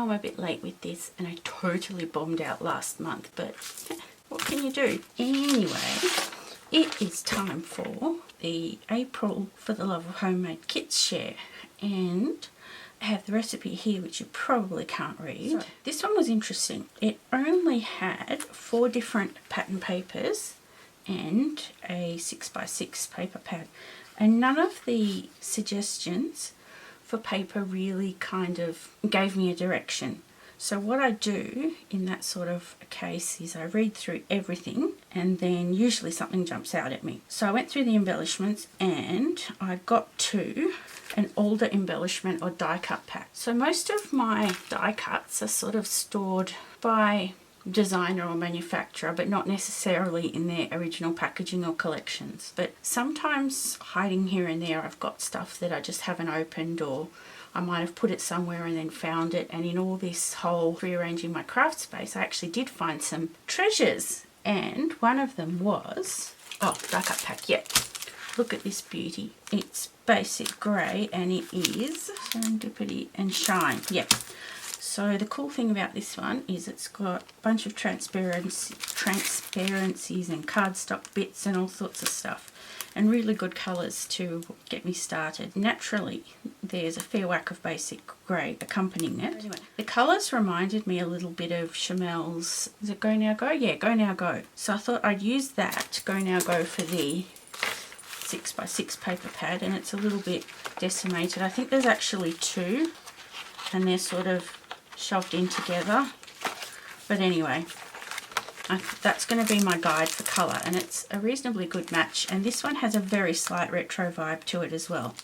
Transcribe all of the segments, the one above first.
know I'm a bit late with this and I totally bombed out last month, but what can you do? Anyway, it is time for the April For the Love of Homemade Kits share, and I have the recipe here which you probably can't read. So, this one was interesting. It only had 4 different pattern papers and a 6x6 paper pad, and none of the suggestions for paper really kind of gave me a direction. So what I do in that sort of a case is I read through everything and then usually something jumps out at me. So I went through the embellishments and I got to an older embellishment or die cut pack. So most of my die cuts are sort of stored by designer or manufacturer, but not necessarily in their original packaging or collections. But sometimes hiding here and there I've got stuff that I just haven't opened, or I might have put it somewhere and then found it. And in all this whole rearranging my craft space, I actually did find some treasures, and one of them was, oh, die cut pack, yeah. Look at this beauty. It's basic grey and it is Serendipity and Shine, yeah. So the cool thing about this one is it's got a bunch of transparencies and cardstock bits and all sorts of stuff, and really good colours to get me started. Naturally, there's a fair whack of basic grey accompanying it. Anyway, the colours reminded me a little bit of Chamel's, is it Go Now Go? Yeah, Go Now Go. So I thought I'd use that, Go Now Go, for the 6x6 paper pad, and it's a little bit decimated. I think there's actually 2 and they're sort of shoved in together, but anyway, that's going to be my guide for colour, and it's a reasonably good match, and this one has a very slight retro vibe to it as well.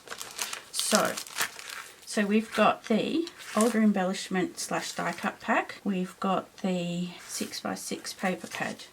So we've got the older embellishment / die cut pack, we've got the 6x6 paper pad.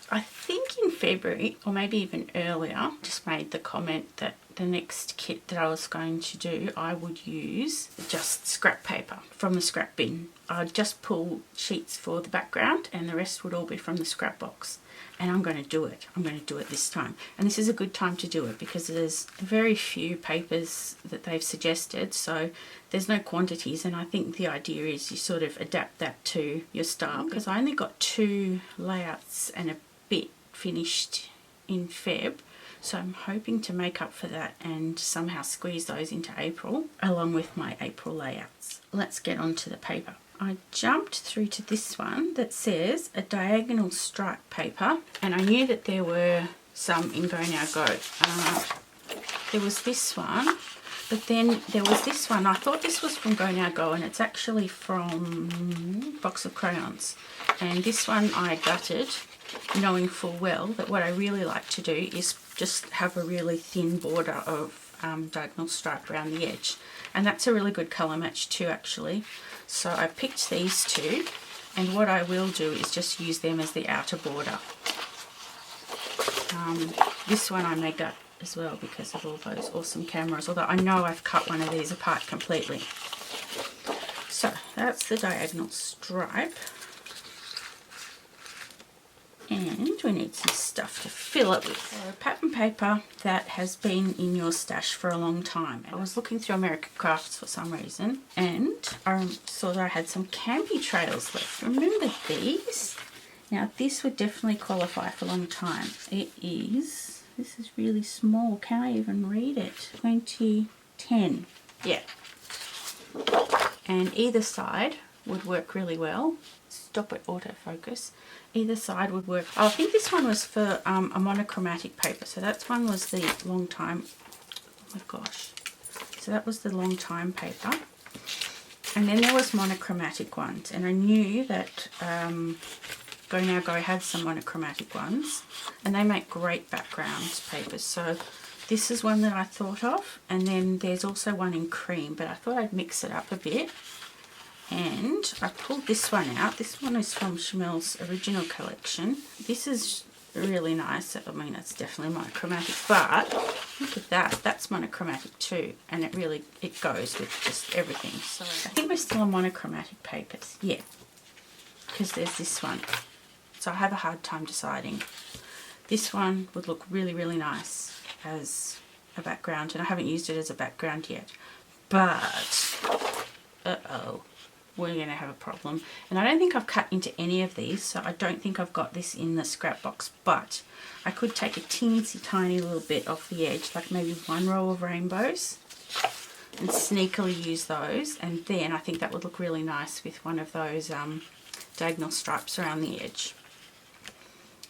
I think in February, or maybe even earlier, just made the comment that the next kit that I was going to do, I would use just scrap paper from the scrap bin. I'd just pull sheets for the background and the rest would all be from the scrap box. And I'm going to do it. I'm going to do it this time. And this is a good time to do it because there's very few papers that they've suggested, so there's no quantities, and I think the idea is you sort of adapt that to your style, because I only got 2 layouts and a bit finished in Feb, so I'm hoping to make up for that and somehow squeeze those into April along with my April layouts. Let's get on to the paper. I jumped through to this one that says a diagonal stripe paper, and I knew that there were some in Go Now Go. There was this one, but then there was this one. I thought this was from Go Now Go, and it's actually from Box of Crayons. And this one I gutted, knowing full well that what I really like to do is just have a really thin border of diagonal stripe around the edge, and that's a really good colour match too, actually. So I picked these 2, and what I will do is just use them as the outer border. This one I may gut as well because of all those awesome cameras, although I know I've cut one of these apart completely. So that's the diagonal stripe. And we need some stuff to fill it with. So pattern paper that has been in your stash for a long time. I was looking through American Crafts for some reason, and I saw that I had some Campy Trails left. Remember these? Now this would definitely qualify for a long time. It is, this is really small, can I even read it? 2010, yeah. And either side would work really well. Stop it, autofocus. Either side would work. Oh, I think this one was for a monochromatic paper. So that one was the long time. Oh my gosh. So that was the long time paper. And then there was monochromatic ones. And I knew that Go Now Go had some monochromatic ones. And they make great background papers. So this is one that I thought of. And then there's also one in cream. But I thought I'd mix it up a bit. And I pulled this one out. This one is from Chamel's original collection. This is really nice. I mean, it's definitely monochromatic, but look at that. That's monochromatic too, and it goes with just everything. So I think we're still on monochromatic papers. Yeah, because there's this one. So I have a hard time deciding. This one would look really, really nice as a background, and I haven't used it as a background yet. But uh-oh, we're going to have a problem. And I don't think I've cut into any of these, so I don't think I've got this in the scrap box, but I could take a teensy tiny little bit off the edge, like maybe one row of rainbows, and sneakily use those, and then I think that would look really nice with one of those diagonal stripes around the edge.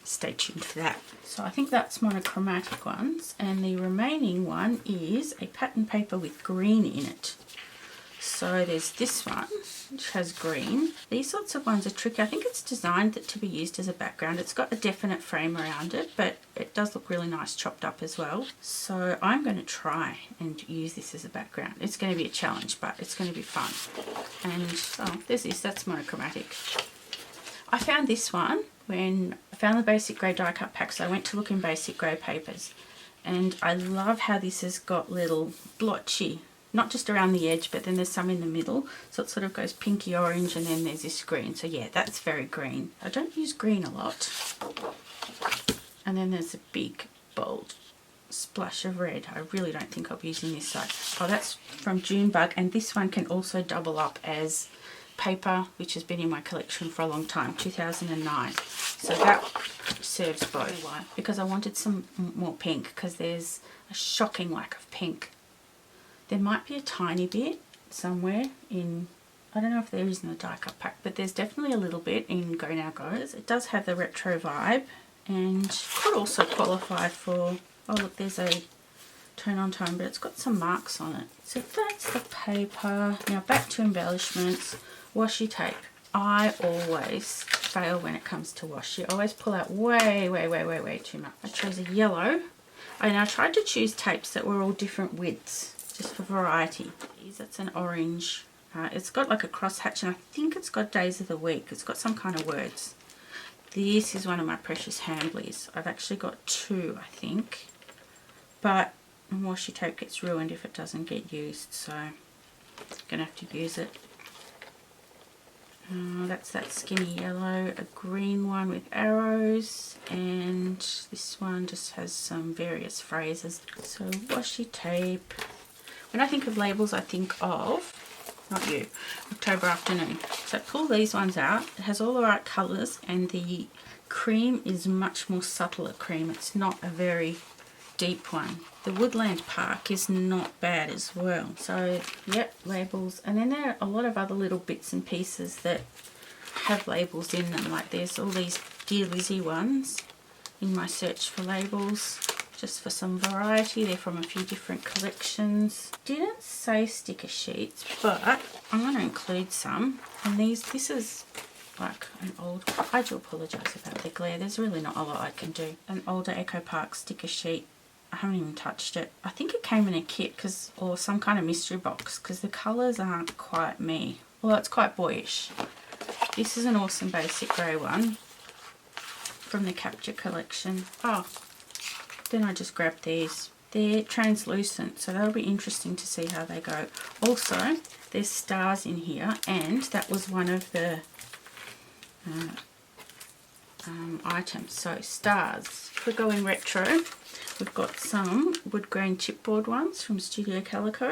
Stay tuned for that. So I think that's monochromatic ones, and the remaining one is a pattern paper with green in it. So there's this one, which has green. These sorts of ones are tricky. I think it's designed to be used as a background. It's got a definite frame around it, but it does look really nice chopped up as well. So I'm going to try and use this as a background. It's going to be a challenge, but it's going to be fun. And oh, there's this, that's monochromatic. I found this one when I found the basic grey die cut pack, so I went to look in basic grey papers. And I love how this has got little blotchy, not just around the edge, but then there's some in the middle, so it sort of goes pinky orange, and then there's this green. So yeah, that's very green. I don't use green a lot. And then there's a big bold splash of red. I really don't think I'll be using this side. Oh, that's from Junebug, and this one can also double up as paper, which has been in my collection for a long time, 2009. So that serves both. Why? Because I wanted some more pink, because there's a shocking lack of pink. There might be a tiny bit somewhere in, I don't know if there is in the die cut pack, but there's definitely a little bit in Go Now Goes. It does have the retro vibe, and could also qualify for, oh look, there's a tone on tone, but it's got some marks on it. So that's the paper. Now back to embellishments. Washi tape. I always fail when it comes to washi. I always pull out way too much. I chose a yellow, and I tried to choose tapes that were all different widths, just for variety. That's an orange. It's got like a crosshatch, and I think it's got days of the week. It's got some kind of words. This is one of my precious Hamblies. I've actually got two, I think, but washi tape gets ruined if it doesn't get used, so I'm gonna have to use it. That's that skinny yellow, a green one with arrows, and this one just has some various phrases. So washi tape. When I think of labels, I think of, not you, October Afternoon. So I pull these ones out. It has all the right colours, and the cream is much more subtle cream. It's not a very deep one. The Woodland Park is not bad as well. So yep, labels. And then there are a lot of other little bits and pieces that have labels in them. Like there's all these Dear Lizzie ones in my search for labels, just for some variety. They're from a few different collections. Didn't say sticker sheets, but I'm going to include some. And this is like an old, I do apologise about the glare. There's really not a lot I can do. An older Echo Park sticker sheet. I haven't even touched it. I think it came in a kit, or some kind of mystery box, because the colours aren't quite me. Well, it's quite boyish. This is an awesome basic grey one from the Capture collection. Oh, then I just grabbed these. They're translucent, so that'll be interesting to see how they go. Also, there's stars in here, and that was one of the items. So stars. If we're going retro, we've got some wood grain chipboard ones from Studio Calico.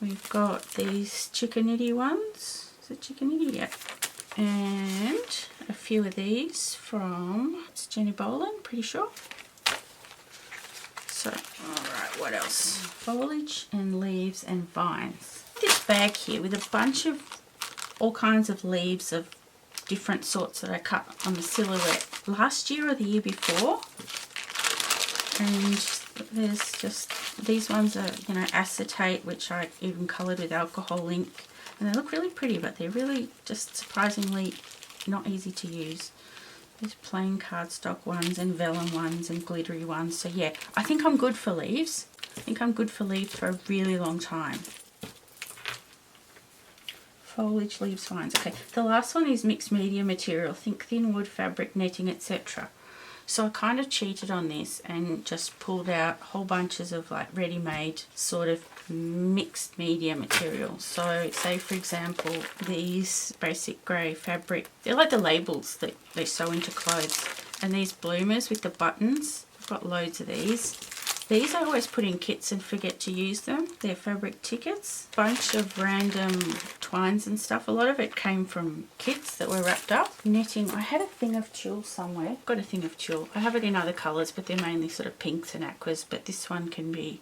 We've got these chickanitty ones. Is it chickanitty? Yeah. And a few of these from, it's Jenny Boland, pretty sure. So, alright, what else? Foliage and leaves and vines. This bag here with a bunch of all kinds of leaves of different sorts that I cut on the silhouette last year or the year before. And there's just, these ones are, you know, acetate, which I even coloured with alcohol ink. And they look really pretty, but they're really just surprisingly not easy to use. There's plain cardstock ones and vellum ones and glittery ones. So yeah, I think I'm good for leaves. I think I'm good for leaves for a really long time. Foliage, leaves, vines. Okay, the last one is mixed media material. Think thin wood, fabric, netting, etc. So I kind of cheated on this and just pulled out whole bunches of like ready-made sort of mixed media material. So say for example these basic grey fabric, they're like the labels that they sew into clothes, and these bloomers with the buttons, I've got loads of these. These I always put in kits and forget to use them. They're fabric tickets. Bunch of random twines and stuff. A lot of it came from kits that were wrapped up. Knitting. I had a thing of tulle somewhere. Got a thing of tulle. I have it in other colours, but they're mainly sort of pinks and aquas. But this one can be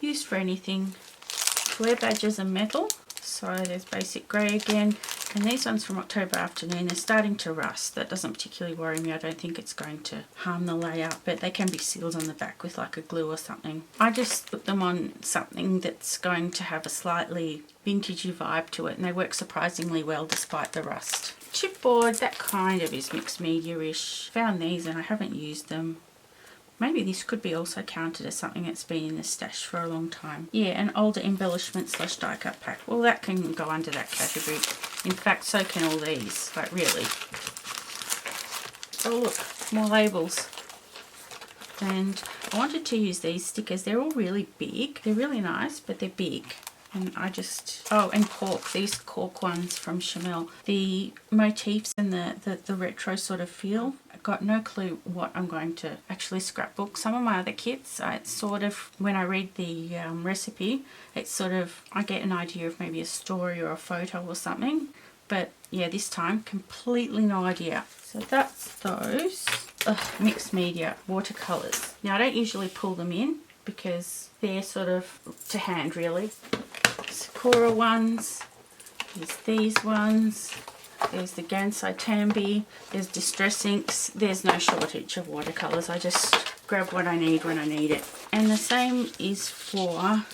used for anything. Flare badges and metal. So there's basic grey again. And these ones from October Afternoon, they're starting to rust. That doesn't particularly worry me. I don't think it's going to harm the layout, but they can be sealed on the back with like a glue or something. I just put them on something that's going to have a slightly vintagey vibe to it, and they work surprisingly well despite the rust. Chipboard, that kind of is mixed media-ish. Found these and I haven't used them. Maybe this could be also counted as something that's been in the stash for a long time. Yeah, an older embellishment / die cut pack. Well, that can go under that category. In fact, so can all these. Like, really. Oh, look, more labels. And I wanted to use these stickers. They're all really big. They're really nice, but they're big. And I just... Oh, and cork. These cork ones from Chamel. The motifs and the retro sort of feel. I've got no clue what I'm going to actually scrapbook. Some of my other kits, it's sort of, when I read the recipe, it's sort of, I get an idea of maybe a story or a photo or something. But yeah, this time, completely no idea. So that's those. Mixed media, watercolours. Now I don't usually pull them in because they're sort of to hand really. Sakura ones, there's these ones, there's the Gansai Tambi, there's Distress Inks. There's no shortage of watercolours. I just grab what I need when I need it. And the same is for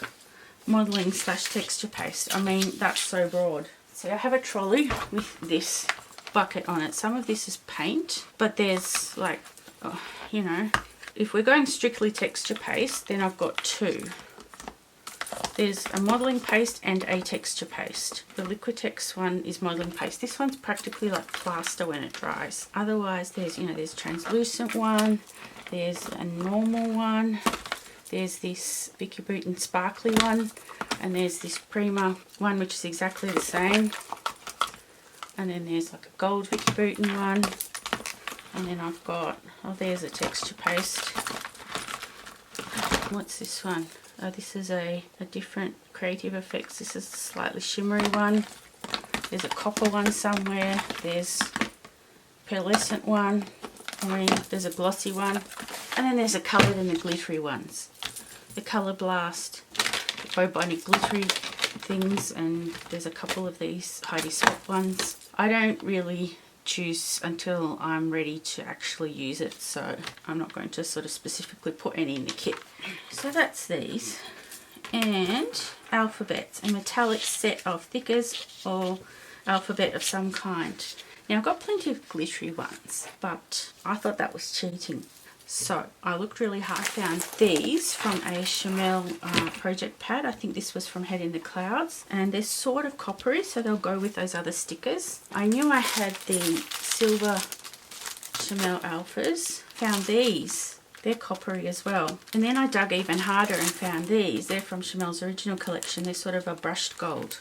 modelling / texture paste. I mean, that's so broad. So I have a trolley with this bucket on it. Some of this is paint, but there's like, you know, if we're going strictly texture paste, then I've got two. There's a modelling paste and a texture paste. The Liquitex one is modelling paste. This one's practically like plaster when it dries. Otherwise, there's, you know, there's translucent one, there's a normal one, there's this Vicky Bouton sparkly one, and there's this Prima one which is exactly the same. And then there's like a gold Vicky Bouton one. And then I've got, oh, there's a texture paste. What's this one? Oh, this is a different Creative Effects. This is a slightly shimmery one. There's a copper one somewhere. There's a pearlescent one. I mean, there's a glossy one. And then there's a coloured and the glittery ones. The Colour Blast, the Bo Bunny glittery things, and there's a couple of these Heidi Swapp ones. I don't really choose until I'm ready to actually use it, so I'm not going to sort of specifically put any in the kit. So that's these. And alphabets, a metallic set of thickers or alphabet of some kind. Now I've got plenty of glittery ones, but I thought that was cheating. So I looked really hard, found these from a Chamel project pad. I think this was from Head in the Clouds, and they're sort of coppery, so they'll go with those other stickers. I knew I had the silver Chamel alphas. Found these. They're coppery as well. And then I dug even harder and found these. They're from Chamel's original collection. They're sort of a brushed gold.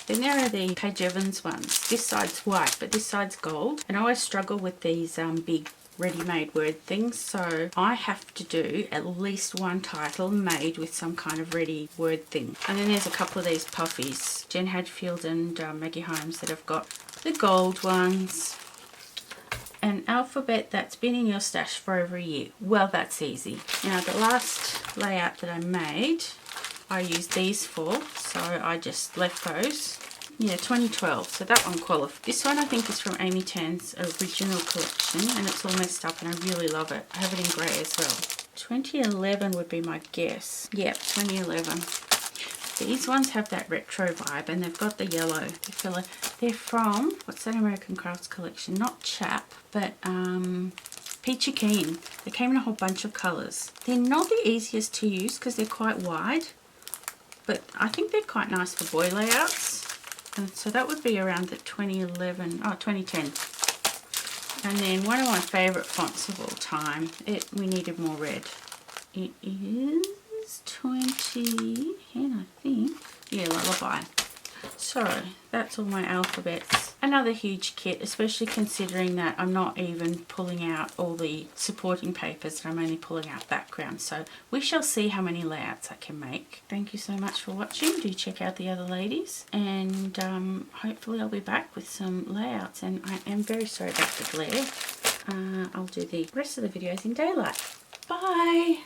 Then there are the Paige Evans ones. This side's white, but this side's gold. And I always struggle with these big ready-made word things, so I have to do at least one title made with some kind of ready word thing. And then there's a couple of these puffies, Jen Hadfield and Maggie Holmes, that have got the gold ones. An alphabet that's been in your stash for over a year. Well, that's easy. Now the last layout that I made, I used these for, so I just left those. Yeah, 2012, so that one qualified. This one I think is from Amy Tan's original collection, and it's all messed up and I really love it. I have it in grey as well. 2011 would be my guess. Yep, 2011. These ones have that retro vibe, and they've got the yellow. They're from, what's that American Crafts collection? Not Chap, but Peachy Keen. They came in a whole bunch of colours. They're not the easiest to use because they're quite wide, but I think they're quite nice for boy layouts. And so that would be around the 2010. And then one of my favourite fonts of all time, we needed more red. It is 2010, I think. Yeah, Lullaby. So that's all my alphabets. Another huge kit, especially considering that I'm not even pulling out all the supporting papers, and I'm only pulling out background. So we shall see how many layouts I can make. Thank you so much for watching. Do check out the other ladies, and hopefully I'll be back with some layouts. And I am very sorry about the glare. I'll do the rest of the videos in daylight. Bye!